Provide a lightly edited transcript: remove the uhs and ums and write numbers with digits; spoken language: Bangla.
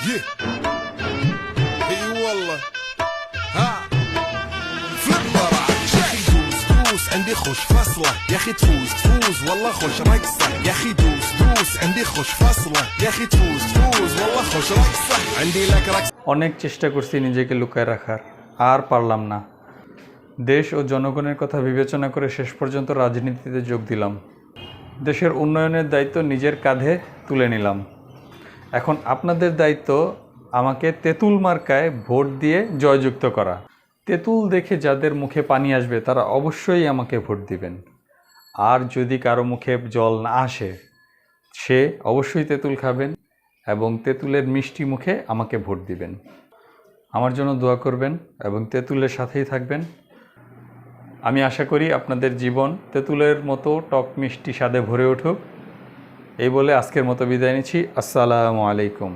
Yeah. اي والله. ها فليب براعي يا اخي دوس دوس عندي خوش فصله يا اخي تفوز تفوز والله خوش رقصه يا اخي دوس دوس عندي خوش فصله يا اخي تفوز تفوز والله خوش رقصه عندي لك رقصه। অনেক চেষ্টা করছি নিজেকে লুকায় রাখার, আর পারলাম না। দেশ ও জনগণের কথা বিবেচনা করে শেষ পর্যন্ত রাজনীতিতে যোগ দিলাম। দেশের উন্নয়নের দায়িত্ব নিজের কাঁধে তুলে নিলাম। এখন আপনাদের দায়িত্ব আমাকে তেঁতুল মার্কায় ভোট দিয়ে জয়যুক্ত করা। তেঁতুল দেখে যাদের মুখে পানি আসবে তারা অবশ্যই আমাকে ভোট দিবেন। আর যদি কারো মুখে জল না আসে সে অবশ্যই তেঁতুল খাবেন এবং তেঁতুলের মিষ্টি মুখে আমাকে ভোট দিবেন। আমার জন্য দোয়া করবেন এবং তেঁতুলের সাথেই থাকবেন। আমি আশা করি আপনাদের জীবন তেঁতুলের মতো টক মিষ্টি স্বাদে ভরে উঠুক। এই বলে আজকের মতো বিদায় নিচ্ছি। আসসালামু আলাইকুম।